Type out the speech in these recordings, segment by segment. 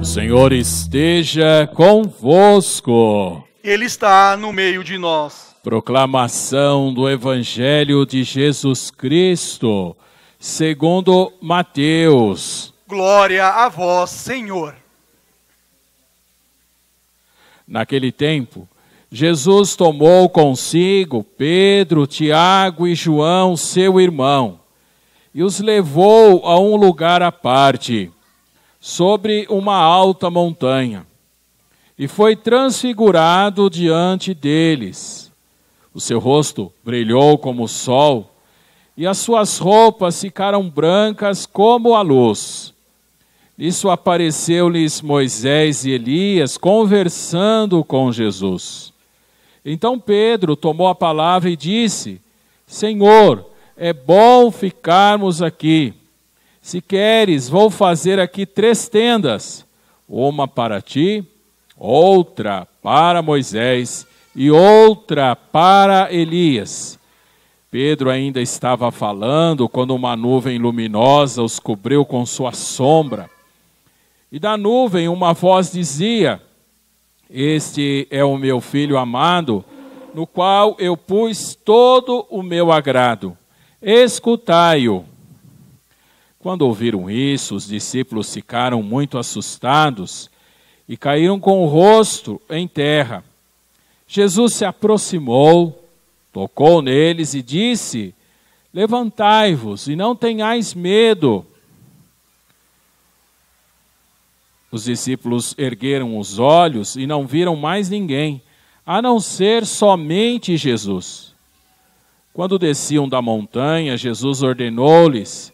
O Senhor esteja convosco. Ele está no meio de nós. Proclamação do Evangelho de Jesus Cristo, segundo Mateus. Glória a vós, Senhor. Naquele tempo, Jesus tomou consigo Pedro, Tiago e João, seu irmão, e os levou a um lugar à parte, sobre uma alta montanha, e foi transfigurado diante deles. O seu rosto brilhou como o sol, e as suas roupas ficaram brancas como a luz. Nisso apareceu-lhes Moisés e Elias conversando com Jesus. Então Pedro tomou a palavra e disse: Senhor, é bom ficarmos aqui. Se queres, vou fazer aqui 3 tendas, uma para ti, outra para Moisés e outra para Elias. Pedro ainda estava falando quando uma nuvem luminosa os cobriu com sua sombra. E da nuvem uma voz dizia: Este é o meu filho amado, no qual eu pus todo o meu agrado. Escutai-o. Quando ouviram isso, os discípulos ficaram muito assustados e caíram com o rosto em terra. Jesus se aproximou, tocou neles e disse: Levantai-vos e não tenhais medo. Os discípulos ergueram os olhos e não viram mais ninguém, a não ser somente Jesus. Quando desciam da montanha, Jesus ordenou-lhes: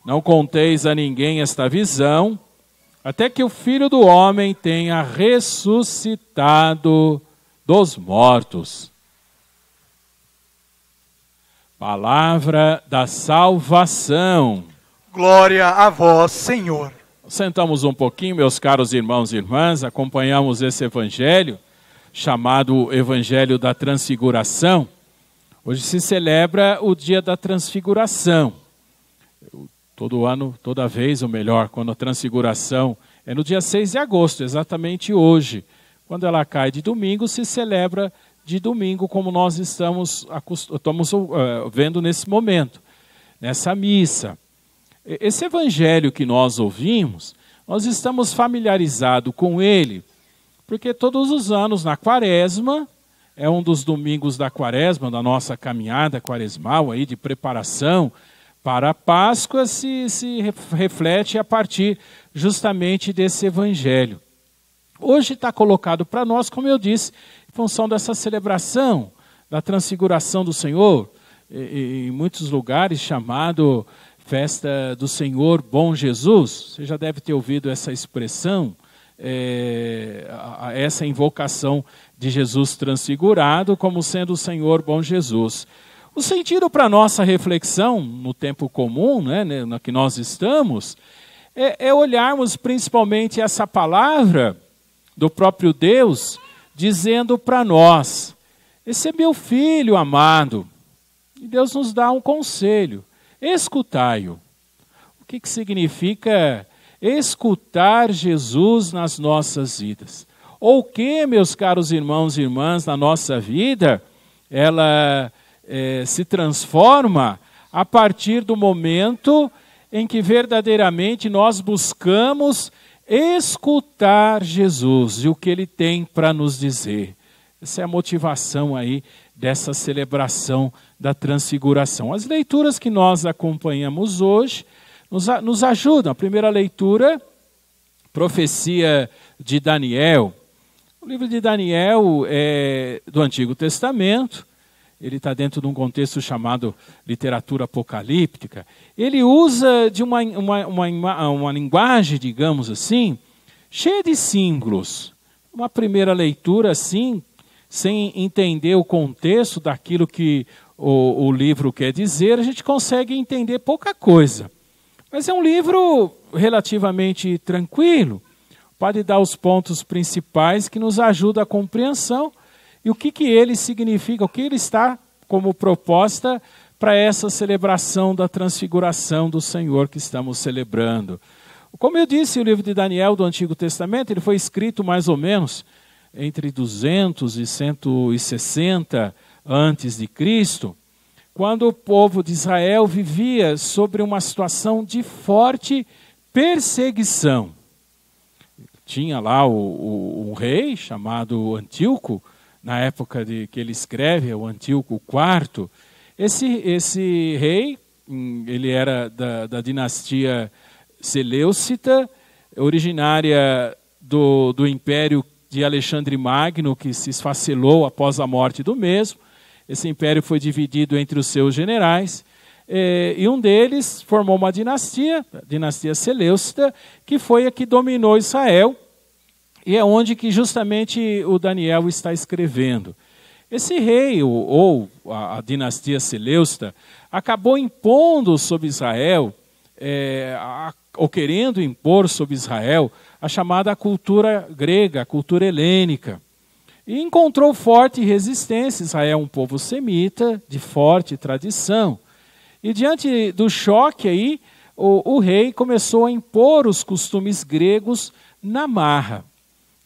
Não conteis a ninguém esta visão, até que o Filho do Homem tenha ressuscitado dos mortos. Palavra da salvação. Glória a vós, Senhor. Sentamos um pouquinho, meus caros irmãos e irmãs, acompanhamos esse evangelho, chamado Evangelho da Transfiguração. Hoje se celebra o dia da Transfiguração. Todo ano, toda vez, ou melhor, quando a Transfiguração é no dia 6 de agosto, exatamente hoje. Quando ela cai de domingo, se celebra de domingo, como nós estamos vendo nesse momento, nessa missa. Esse evangelho que nós ouvimos, nós estamos familiarizados com ele, porque todos os anos, na Quaresma, é um dos domingos da Quaresma, da nossa caminhada quaresmal, aí, de preparação para a Páscoa, se reflete a partir justamente desse evangelho. Hoje está colocado para nós, como eu disse, em função dessa celebração da transfiguração do Senhor, em muitos lugares chamado Festa do Senhor Bom Jesus. Você já deve ter ouvido essa expressão, essa invocação de Jesus transfigurado como sendo o Senhor Bom Jesus. O sentido para a nossa reflexão no tempo comum, na que nós estamos, é olharmos principalmente essa palavra do próprio Deus, dizendo para nós: esse é meu filho amado. E Deus nos dá um conselho: escutai-o. O que significa escutar Jesus nas nossas vidas? Ou que, meus caros irmãos e irmãs, na nossa vida, ela se transforma a partir do momento em que verdadeiramente nós buscamos escutar Jesus e o que Ele tem para nos dizer. Essa é a motivação aí dessa celebração da transfiguração. As leituras que nós acompanhamos hoje nos ajudam. A primeira leitura, profecia de Daniel. O livro de Daniel é do Antigo Testamento. Ele está dentro de um contexto chamado literatura apocalíptica. Ele usa de uma linguagem, digamos assim, cheia de símbolos. Uma primeira leitura, assim, sem entender o contexto daquilo que o livro quer dizer, a gente consegue entender pouca coisa. Mas é um livro relativamente tranquilo, pode dar os pontos principais que nos ajudam a compreensão e o que ele significa, o que ele está como proposta para essa celebração da transfiguração do Senhor que estamos celebrando. Como eu disse, o livro de Daniel do Antigo Testamento, ele foi escrito mais ou menos entre 200 e 160 antes de Cristo, quando o povo de Israel vivia sobre uma situação de forte perseguição. Tinha lá o rei chamado Antíoco, na época que ele escreve, o Antíoco IV. Esse rei, ele era da dinastia Seleucida, originária do império de Alexandre Magno, que se esfacelou após a morte do mesmo. Esse império foi dividido entre os seus generais, e um deles formou uma dinastia, a dinastia Seleucida, que foi a que dominou Israel, e é onde que justamente o Daniel está escrevendo. Esse rei, ou a dinastia Seleucida, acabou impondo sobre Israel, ou querendo impor sobre Israel, a chamada cultura grega, a cultura helênica. E encontrou forte resistência. Israel é um povo semita, de forte tradição. E diante do choque aí, o rei começou a impor os costumes gregos na marra.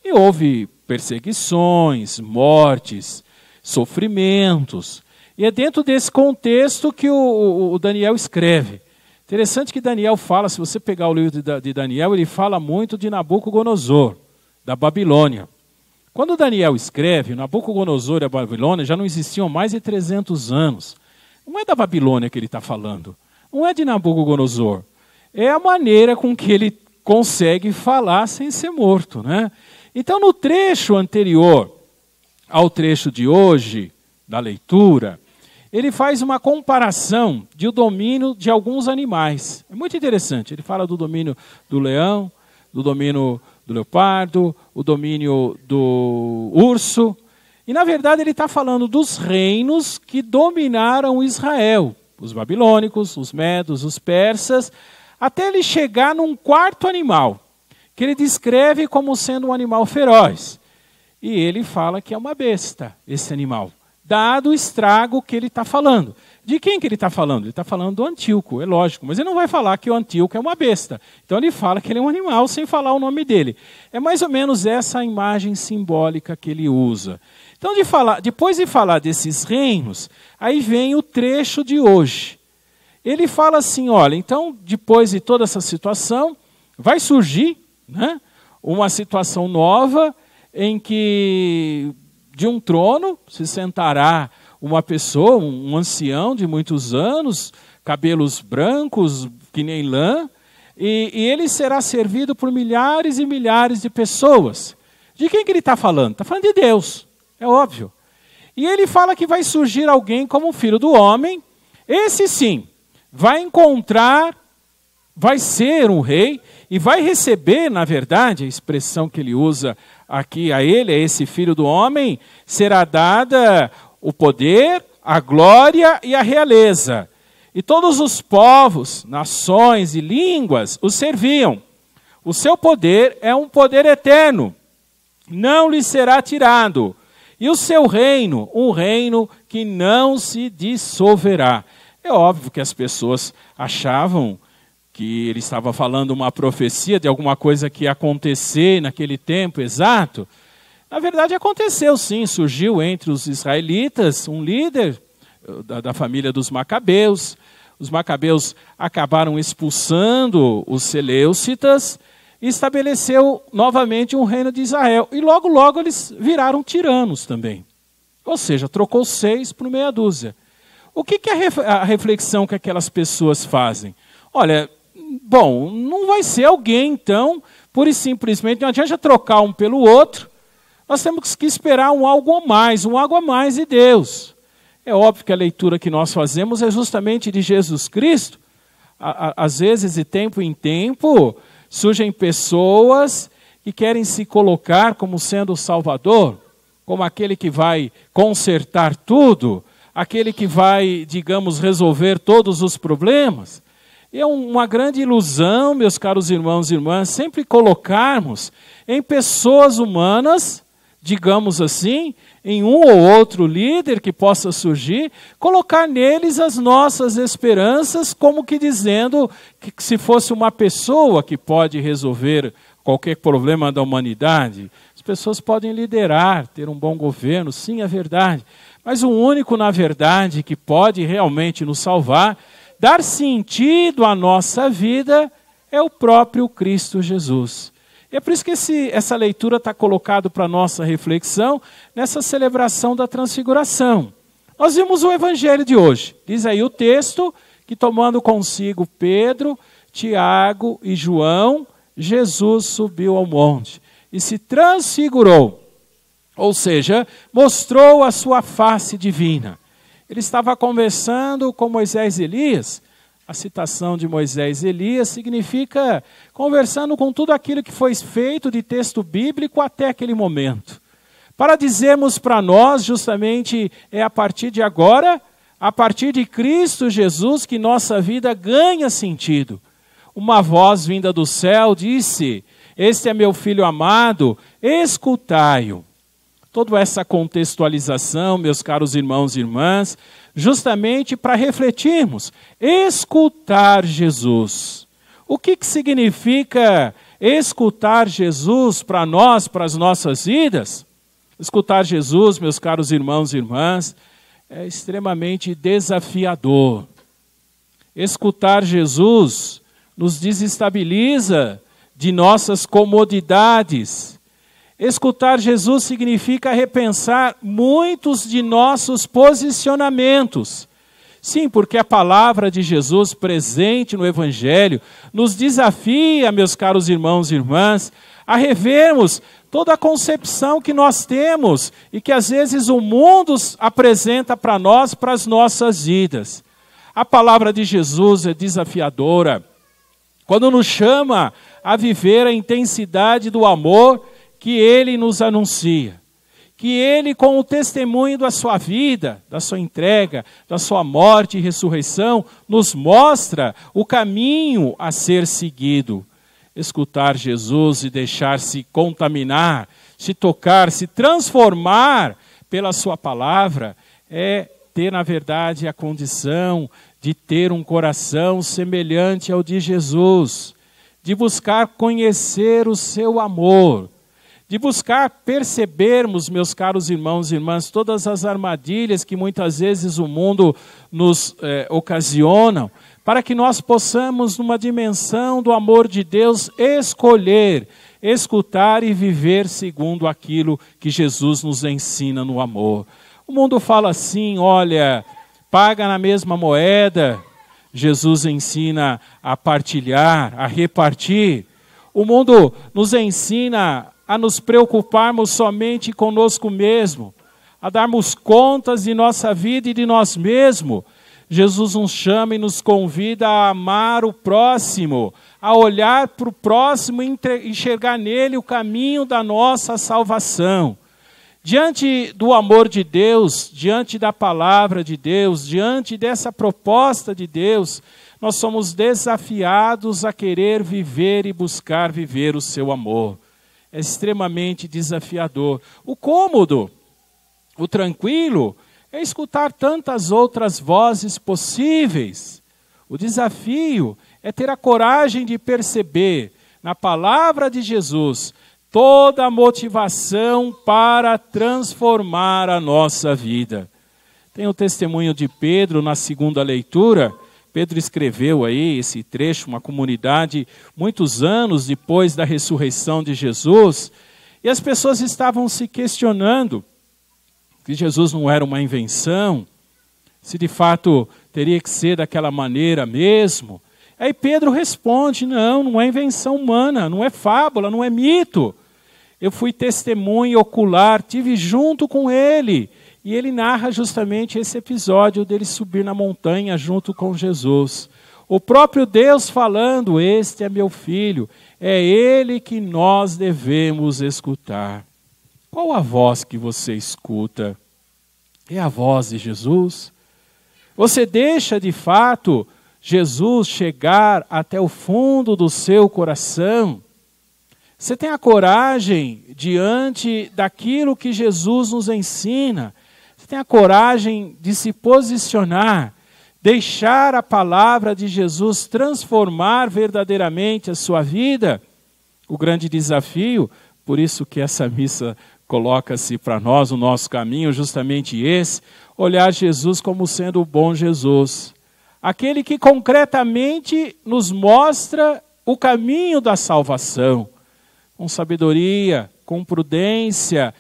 E houve perseguições, mortes, sofrimentos. E é dentro desse contexto que o Daniel escreve. Interessante que Daniel fala, se você pegar o livro de Daniel, ele fala muito de Nabucodonosor, da Babilônia. Quando Daniel escreve, Nabucodonosor e a Babilônia já não existiam há mais de 300 anos. Não é da Babilônia que ele está falando, não é de Nabucodonosor. É a maneira com que ele consegue falar sem ser morto, né? Então, no trecho anterior ao trecho de hoje, da leitura, ele faz uma comparação de domínio de alguns animais. É muito interessante. Ele fala do domínio do leão, do domínio do leopardo, o domínio do urso. E, na verdade, ele está falando dos reinos que dominaram Israel. Os babilônicos, os medos, os persas, até ele chegar num quarto animal, que ele descreve como sendo um animal feroz. E ele fala que é uma besta, esse animal, dado o estrago que ele está falando. De quem que ele está falando? Ele está falando do Antíoco, é lógico, mas ele não vai falar que o Antíoco é uma besta. Então ele fala que ele é um animal sem falar o nome dele. É mais ou menos essa a imagem simbólica que ele usa. Então, depois de falar desses reinos, aí vem o trecho de hoje. Ele fala assim, olha, então, depois de toda essa situação, vai surgir, né, uma situação nova em que de um trono se sentará uma pessoa, um ancião de muitos anos, cabelos brancos, que nem lã, e ele será servido por milhares e milhares de pessoas. De quem que ele está falando? Está falando de Deus, é óbvio. E ele fala que vai surgir alguém como o Filho do Homem, esse sim, vai encontrar, vai ser um rei, e vai receber, na verdade, a expressão que ele usa aqui a ele, a esse Filho do Homem, será dada o poder, a glória e a realeza. E todos os povos, nações e línguas o serviam. O seu poder é um poder eterno, não lhe será tirado. E o seu reino, um reino que não se dissolverá. É óbvio que as pessoas achavam que ele estava falando uma profecia de alguma coisa que ia acontecer naquele tempo exato. Na verdade aconteceu sim, surgiu entre os israelitas um líder da família dos Macabeus. Os Macabeus acabaram expulsando os Seleucitas e estabeleceu novamente um reino de Israel. E logo, logo eles viraram tiranos também. Ou seja, trocou 6 por meia dúzia. O que é a reflexão que aquelas pessoas fazem? Olha, bom, não vai ser alguém, então, pura e simplesmente, não adianta trocar um pelo outro, nós temos que esperar um algo a mais de Deus. É óbvio que a leitura que nós fazemos é justamente de Jesus Cristo. Às vezes, de tempo em tempo, surgem pessoas que querem se colocar como sendo o Salvador, como aquele que vai consertar tudo, aquele que vai, digamos, resolver todos os problemas. E é uma grande ilusão, meus caros irmãos e irmãs, sempre colocarmos em pessoas humanas digamos assim, em um ou outro líder que possa surgir, colocar neles as nossas esperanças, como que dizendo que se fosse uma pessoa que pode resolver qualquer problema da humanidade, as pessoas podem liderar, ter um bom governo, sim, é verdade. Mas o único, na verdade, que pode realmente nos salvar, dar sentido à nossa vida, é o próprio Cristo Jesus. E é por isso que essa leitura está colocada para a nossa reflexão nessa celebração da transfiguração. Nós vimos o evangelho de hoje. Diz aí o texto que, tomando consigo Pedro, Tiago e João, Jesus subiu ao monte e se transfigurou. Ou seja, mostrou a sua face divina. Ele estava conversando com Moisés e Elias. A citação de Moisés e Elias significa conversando com tudo aquilo que foi feito de texto bíblico até aquele momento. Para dizermos para nós, justamente, é a partir de agora, a partir de Cristo Jesus, que nossa vida ganha sentido. Uma voz vinda do céu disse: "Este é meu filho amado, escutai-o." Toda essa contextualização, meus caros irmãos e irmãs, justamente para refletirmos, escutar Jesus. O que significa escutar Jesus para nós, para as nossas vidas? Escutar Jesus, meus caros irmãos e irmãs, é extremamente desafiador. Escutar Jesus nos desestabiliza de nossas comodidades. Escutar Jesus significa repensar muitos de nossos posicionamentos. Sim, porque a palavra de Jesus presente no Evangelho nos desafia, meus caros irmãos e irmãs, a revermos toda a concepção que nós temos e que às vezes o mundo apresenta para nós, para as nossas vidas. A palavra de Jesus é desafiadora quando nos chama a viver a intensidade do amor que Ele nos anuncia, que Ele, com o testemunho da sua vida, da sua entrega, da sua morte e ressurreição, nos mostra o caminho a ser seguido. Escutar Jesus e deixar-se contaminar, se tocar, se transformar pela sua palavra, é ter, na verdade, a condição de ter um coração semelhante ao de Jesus, de buscar conhecer o seu amor, de buscar percebermos, meus caros irmãos e irmãs, todas as armadilhas que muitas vezes o mundo nos ocasiona, para que nós possamos, numa dimensão do amor de Deus, escolher, escutar e viver segundo aquilo que Jesus nos ensina no amor. O mundo fala assim, olha, paga na mesma moeda. Jesus ensina a partilhar, a repartir. O mundo nos ensina a nos preocuparmos somente conosco mesmo, a darmos contas de nossa vida e de nós mesmos. Jesus nos chama e nos convida a amar o próximo, a olhar para o próximo e enxergar nele o caminho da nossa salvação. Diante do amor de Deus, diante da palavra de Deus, diante dessa proposta de Deus, nós somos desafiados a querer viver e buscar viver o seu amor. É extremamente desafiador. O cômodo, o tranquilo, é escutar tantas outras vozes possíveis. O desafio é ter a coragem de perceber na palavra de Jesus toda a motivação para transformar a nossa vida. Tem o testemunho de Pedro na segunda leitura. Pedro escreveu aí esse trecho, uma comunidade, muitos anos depois da ressurreição de Jesus, e as pessoas estavam se questionando se Jesus não era uma invenção, se de fato teria que ser daquela maneira mesmo. Aí Pedro responde, não é invenção humana, não é fábula, não é mito. Eu fui testemunha ocular, tive junto com ele. E ele narra justamente esse episódio dele subir na montanha junto com Jesus. O próprio Deus falando, este é meu filho, é ele que nós devemos escutar. Qual a voz que você escuta? É a voz de Jesus? Você deixa de fato Jesus chegar até o fundo do seu coração? Você tem a coragem diante daquilo que Jesus nos ensina? Você tem a coragem de se posicionar, deixar a palavra de Jesus transformar verdadeiramente a sua vida? O grande desafio, por isso que essa missa coloca-se para nós, o nosso caminho, justamente esse, olhar Jesus como sendo o bom Jesus. Aquele que concretamente nos mostra o caminho da salvação. Com sabedoria, com prudência,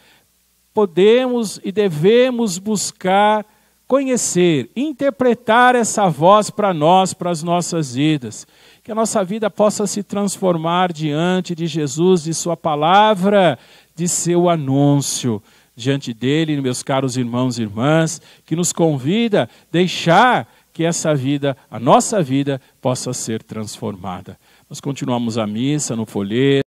podemos e devemos buscar conhecer, interpretar essa voz para nós, para as nossas vidas. Que a nossa vida possa se transformar diante de Jesus, de sua palavra, de seu anúncio. Diante dele, meus caros irmãos e irmãs, que nos convida a deixar que essa vida, a nossa vida, possa ser transformada. Nós continuamos a missa no folheto.